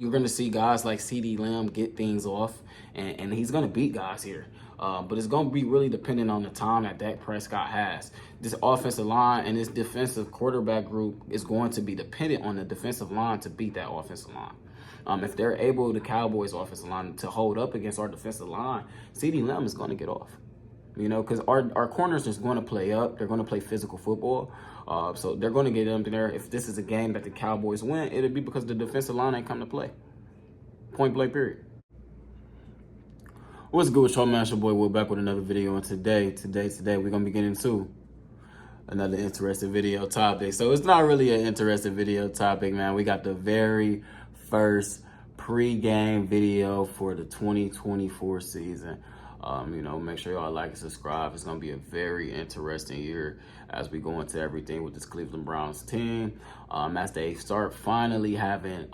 You're going to see guys like CD Lamb get things off, and he's going to beat guys here. But it's going to be really dependent on the time that Dak Prescott has. This offensive line and this defensive quarterback group is going to be dependent on the defensive line to beat that offensive line. If they're able, the Cowboys offensive line, to hold up against our defensive line, CD Lamb is going to get off. Because our corners is going to play up. They're going to play physical football. So they're going to get them there. If this is a game that the Cowboys win, it'll be because the defensive line ain't come to play. Point blank, period. What's good with y'all, man? It's your boy Will back with another video. And today, we're going to be getting into another interesting video topic. So it's not really an interesting video topic, man. We got the very first pre-game video for the 2024 season. Make sure y'all like and subscribe. It's going to be a very interesting year as we go into everything with this Cleveland Browns team. As they start finally having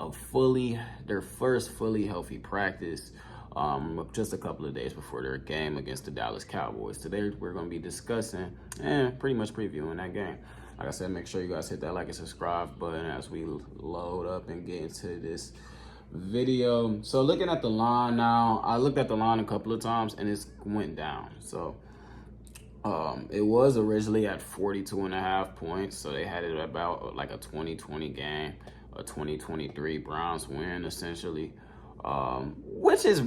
their first fully healthy practice just a couple of days before their game against the Dallas Cowboys. Today, we're going to be discussing and pretty much previewing that game. Like I said, make sure you guys hit that like and subscribe button as we load up and get into this video. So looking at the line now, I looked at the line a couple of times and it's went down. So it was originally at 42.5 points. So they had it about like a 2020 game, a 2023 Browns win essentially, which is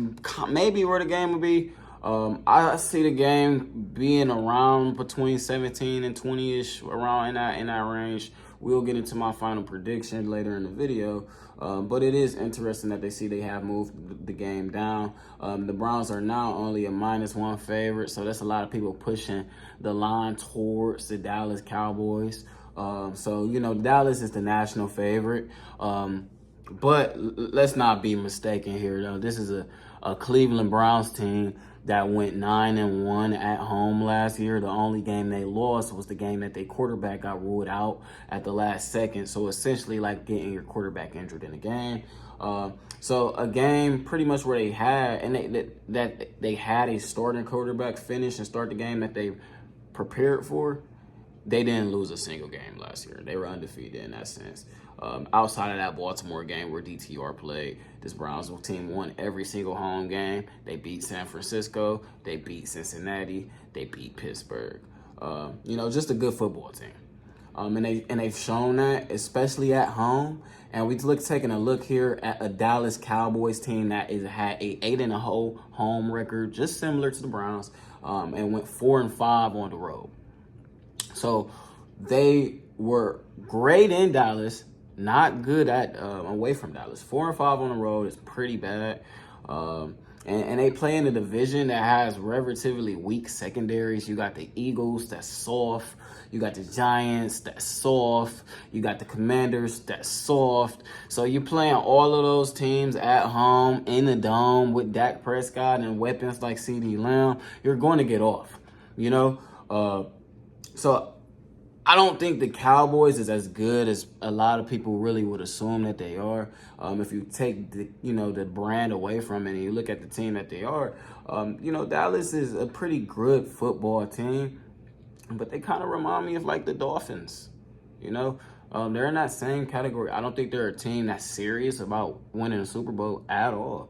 maybe where the game would be. I see the game being around between 17 and 20-ish, around in that range. We'll get into my final prediction later in the video. But it is interesting that they have moved the game down. The Browns are now only a -1 favorite, so that's a lot of people pushing the line towards the Dallas Cowboys. Dallas is the national favorite. But let's not be mistaken here, though. This is a Cleveland Browns team that went 9-1 at home last year. The only game they lost was the game that their quarterback got ruled out at the last second. So essentially like getting your quarterback injured in a game. So a game pretty much where they had, and they had a starting quarterback finish and start the game that they prepared for. They didn't lose a single game last year. They were undefeated in that sense. Outside of that Baltimore game where DTR played, this Browns team won every single home game. They beat San Francisco. They beat Cincinnati. They beat Pittsburgh. Just a good football team. And they've shown that, especially at home. And taking a look here at a Dallas Cowboys team that had a 8-0 home record, just similar to the Browns, and went 4-5 on the road. So they were great in Dallas, not good at away from Dallas. 4-5 on the road is pretty bad. And they play in a division that has relatively weak secondaries. You got the Eagles, that's soft. You got the Giants, that's soft. You got the Commanders, that's soft. So you're playing all of those teams at home in the dome with Dak Prescott and weapons like CD Lamb. You're going to get off, So I don't think the Cowboys is as good as a lot of people really would assume that they are. If you take the brand away from it and you look at the team that they are, Dallas is a pretty good football team, but they kind of remind me of like the Dolphins. They're in that same category. I don't think they're a team that's serious about winning a Super Bowl at all.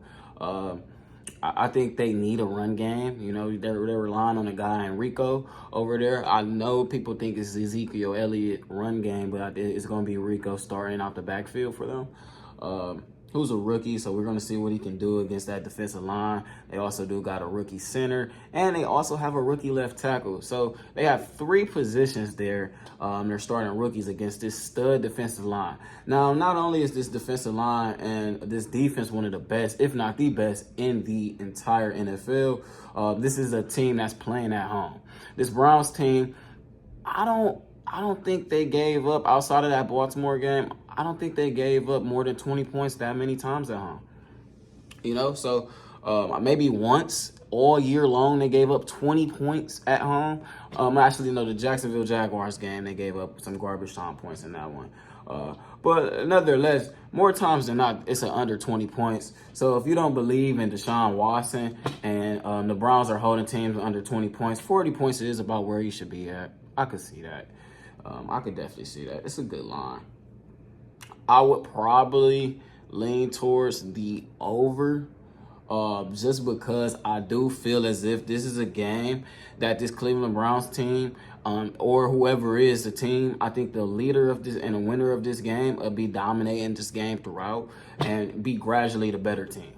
I think they need a run game. They're relying on a guy, Enrico, over there. I know people think it's Ezekiel Elliott run game, but it's going to be Rico starting out the backfield for them. Who's a rookie, so we're going to see what he can do against that defensive line. They also got a rookie center, and they also have a rookie left tackle. So they have 3 positions there. They're starting rookies against this stud defensive line. Now, not only is this defensive line and this defense one of the best, if not the best, in the entire NFL, this is a team that's playing at home. This Browns team, I don't think they gave up outside of that Baltimore game. I don't think they gave up more than 20 points that many times at home. So maybe once all year long they gave up 20 points at home. The Jacksonville Jaguars game, they gave up some garbage time points in that one. But nonetheless, more times than not, it's an under 20 points. So if you don't believe in Deshaun Watson and the Browns are holding teams under 20 points, 40 points is about where you should be at. I could see that. I could definitely see that. It's a good line. I would probably lean towards the over. Just because I do feel as if this is a game that this Cleveland Browns team, or whoever is the team, I think the leader of this and the winner of this game will be dominating this game throughout and be gradually the better team.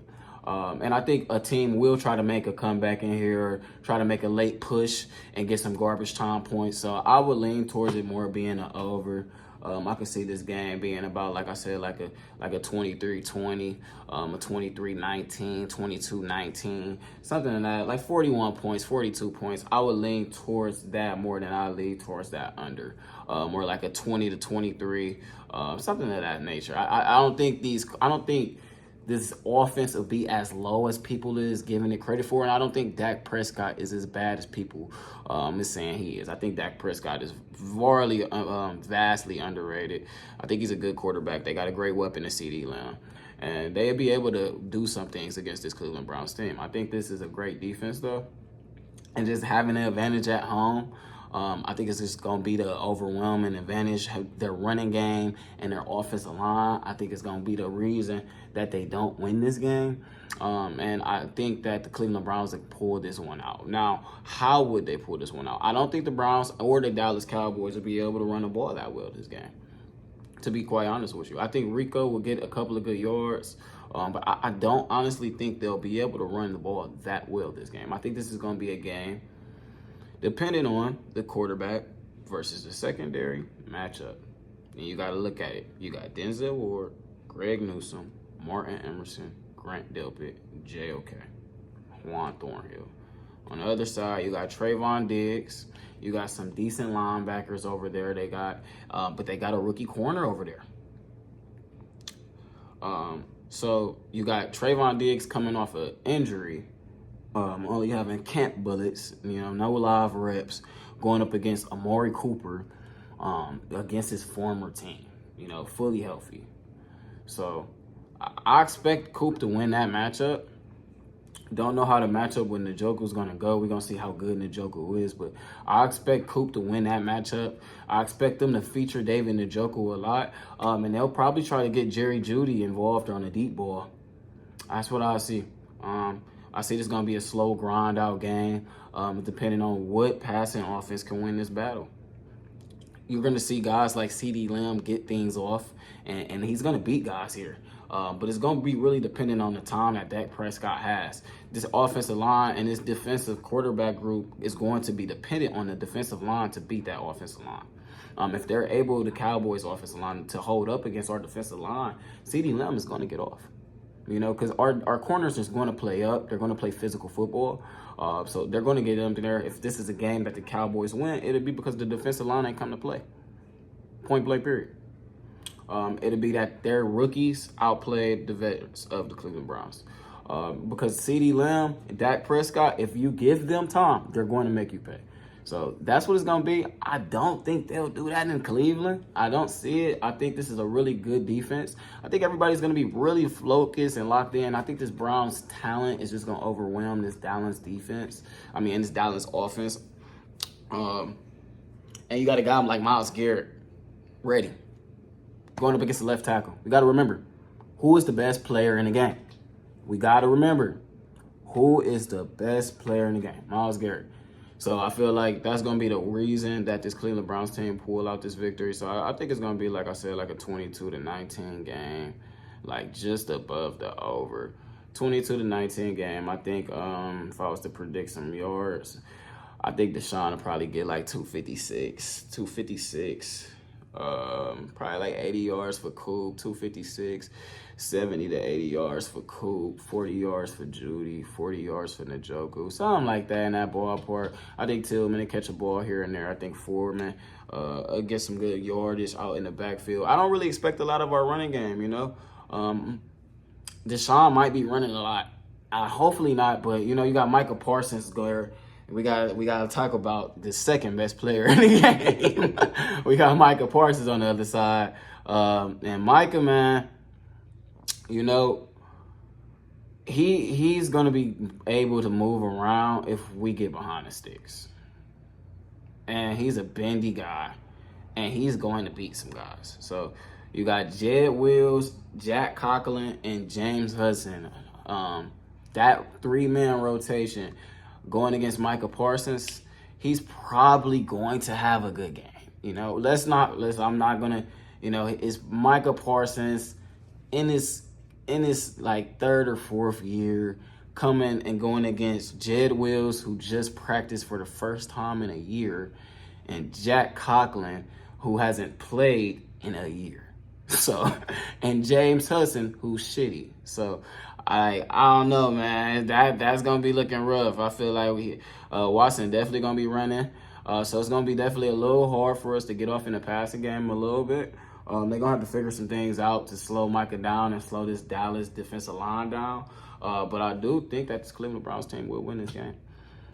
And I think a team will try to make a comeback in here, or try to make a late push and get some garbage time points. So I would lean towards it more being an over. I can see this game being about, like I said, like a 23-20, a 23-19, 22-19, something like that, like 41 points, 42 points. I would lean towards that more than I lean towards that under, more like a 20-23, something of that nature. I don't think this offense will be as low as people is giving it credit for, and I don't think Dak Prescott is as bad as people is saying he is. I think Dak Prescott is vastly underrated. I think he's a good quarterback. They got a great weapon in CD Lamb, and they'll be able to do some things against this Cleveland Browns team. I think this is a great defense, though, and just having the advantage at home, I think it's just going to be the overwhelming advantage. Their running game and their offensive line, I think it's going to be the reason that they don't win this game. And I think that the Cleveland Browns can pull this one out. Now, how would they pull this one out? I don't think the Browns or the Dallas Cowboys will be able to run the ball that well this game, to be quite honest with you. I think Rico will get a couple of good yards. But I don't honestly think they'll be able to run the ball that well this game. I think this is going to be a game depending on the quarterback versus the secondary matchup. And you got to look at it. You got Denzel Ward, Greg Newsome, Martin Emerson, Grant Delpit, J.O.K., Juan Thornhill. On the other side, you got Trayvon Diggs. You got some decent linebackers over there. But they got a rookie corner over there. So you got Trayvon Diggs coming off an injury, only having camp bullets, no live reps, going up against Amari Cooper, against his former team, fully healthy. So I expect Coop to win that matchup. Don't know how the matchup with Njoku's going to go. We're going to see how good Njoku is. But I expect Coop to win that matchup. I expect them to feature David Njoku a lot. And they'll probably try to get Jerry Jeudy involved on a deep ball. That's what I see. I see this going to be a slow grind out game, depending on what passing offense can win this battle. You're going to see guys like CD Lamb get things off, and he's going to beat guys here. But it's going to be really dependent on the time that Dak Prescott has. This offensive line and this defensive quarterback group is going to be dependent on the defensive line to beat that offensive line. If they're able, the Cowboys offensive line, to hold up against our defensive line, CD Lamb is going to get off. Because our corners is going to play up. They're going to play physical football. So they're going to get them there. If this is a game that the Cowboys win, it'll be because the defensive line ain't come to play. Point blank, period. It'll be that their rookies outplayed the veterans of the Cleveland Browns. Because CD Lamb and Dak Prescott, if you give them time, they're going to make you pay. So that's what it's going to be. I don't think they'll do that in Cleveland. I don't see it. I think this is a really good defense. I think everybody's going to be really focused and locked in. I think this Browns talent is just going to overwhelm this Dallas defense. And this Dallas offense. And you got a guy like Myles Garrett ready, going up against the left tackle. We got to remember, who is the best player in the game? We got to remember, who is the best player in the game? Myles Garrett. So I feel like that's going to be the reason that this Cleveland Browns team pull out this victory. So I think it's going to be, like I said, like a 22-19 game, like just above the over. 22-19 game. I think if I was to predict some yards, I think Deshaun will probably get like 256. Probably like 80 yards for Coop, 256, 70 to 80 yards for Coop, 40 yards for Jeudy, 40 yards for Njoku, something like that in that ballpark. I think Tillman will catch a ball here and there. I think Foreman get some good yardage out in the backfield. I don't really expect a lot of our running game, Deshaun might be running a lot. Hopefully not, but you got Micah Parsons there. We got to talk about the second best player in the game. We got Micah Parsons on the other side. And Micah, man, he's going to be able to move around if we get behind the sticks. And he's a bendy guy. And he's going to beat some guys. So You got Jed Wills, Jack Conklin, and James Hudson. That 3-man rotation going against Micah Parsons, he's probably going to have a good game. I'm not gonna, it's Micah Parsons in his like third or fourth year coming and going against Jed Wills, who just practiced for the first time in a year, and Jack Conklin, who hasn't played in a year. So, and James Hudson, who's shitty. So, I don't know, man. That's gonna be looking rough. I feel like Watson definitely gonna be running. So it's gonna be definitely a little hard for us to get off in the passing game a little bit. They're gonna have to figure some things out to slow Micah down and slow this Dallas defensive line down. But I do think that this Cleveland Browns team will win this game.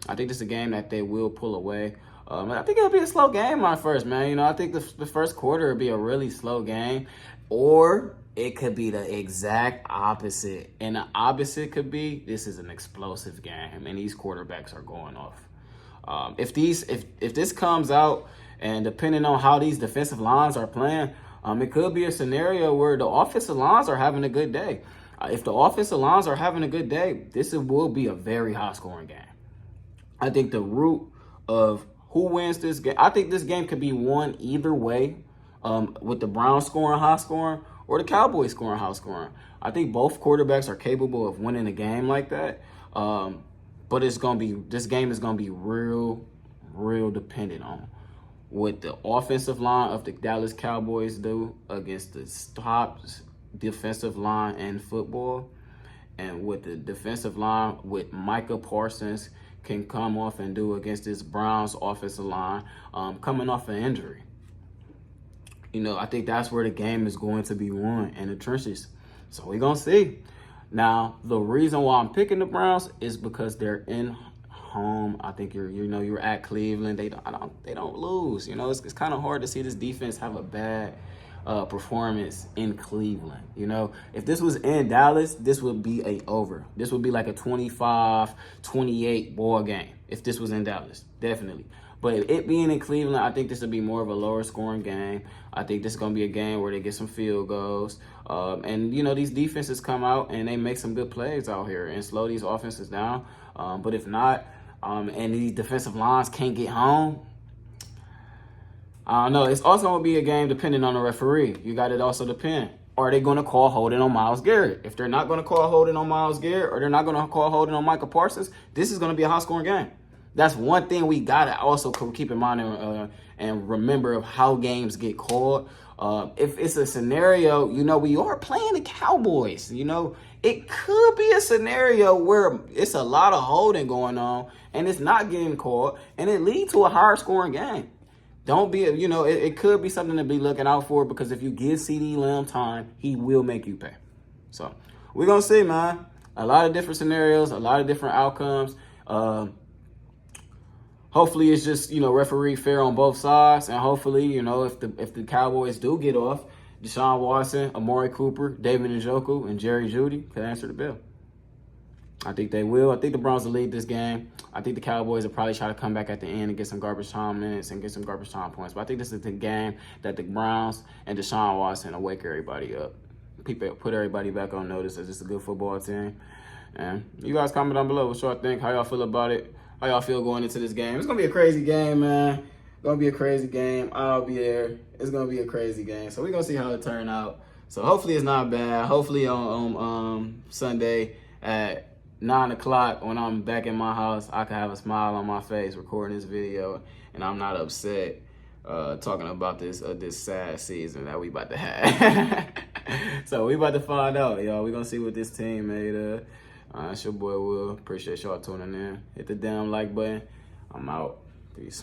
I think this is a game that they will pull away. I think it'll be a slow game on first, man. I think the first quarter will be a really slow game. Or it could be the exact opposite. And the opposite could be this is an explosive game and these quarterbacks are going off. If this comes out, and depending on how these defensive lines are playing, it could be a scenario where the offensive lines are having a good day. If the offensive lines are having a good day, this will be a very high-scoring game. I think the root of who wins this game, I think this game could be won either way, with the Browns scoring high-scoring or the Cowboys scoring high-scoring. I think both quarterbacks are capable of winning a game like that. But this game is gonna be real dependent on what the offensive line of the Dallas Cowboys do against the top defensive line in football, and what the defensive line with Micah Parsons can come off and do against this Browns offensive line coming off an injury. I think that's where the game is going to be won, in the trenches. So we're gonna see. Now, the reason why I'm picking the Browns is because they're in home. I think you're at Cleveland. They don't lose. It's kind of hard to see this defense have a bad performance in Cleveland. If this was in Dallas, this would be a over. This would be like a 25-28 ball game if this was in Dallas, definitely. But it being in Cleveland, I think this would be more of a lower scoring game. I think this is going to be a game where they get some field goals. And, these defenses come out and they make some good plays out here and slow these offenses down. But if not, and these defensive lines can't get home, I don't know. It's also going to be a game depending on the referee. You got to also depend. Are they going to call holding on Myles Garrett? If they're not going to call holding on Myles Garrett, or they're not going to call holding on Micah Parsons, this is going to be a high-scoring game. That's one thing we got to also keep in mind and remember of how games get called. If it's a scenario, we are playing the Cowboys. It could be a scenario where it's a lot of holding going on and it's not getting called, and it leads to a higher scoring game. Don't be, it could be something to be looking out for, because if you give CeeDee Lamb time, he will make you pay. So we're going to see, man. A lot of different scenarios, a lot of different outcomes. Hopefully it's just, referee fair on both sides. And hopefully, if the Cowboys do get off, Deshaun Watson, Amari Cooper, David Njoku, and Jerry Jeudy can answer the bell. I think they will. I think the Browns will lead this game. I think the Cowboys will probably try to come back at the end and get some garbage time minutes and get some garbage time points. But I think this is the game that the Browns and Deshaun Watson will wake everybody up. Put everybody back on notice that it's a good football team. And you guys comment down below what y'all think, how y'all feel about it, how y'all feel going into this game. It's going to be a crazy game, man. Going to be a crazy game. I'll be there. It's going to be a crazy game. So we're going to see how it turns out. So hopefully it's not bad. Hopefully on Sunday at 9 o'clock when I'm back in my house, I can have a smile on my face recording this video, and I'm not upset talking about this sad season that we about to have. So we about to find out, y'all. We going to see what this team made of. It's your boy Will. Appreciate y'all tuning in. Hit the damn like button. I'm out. Peace.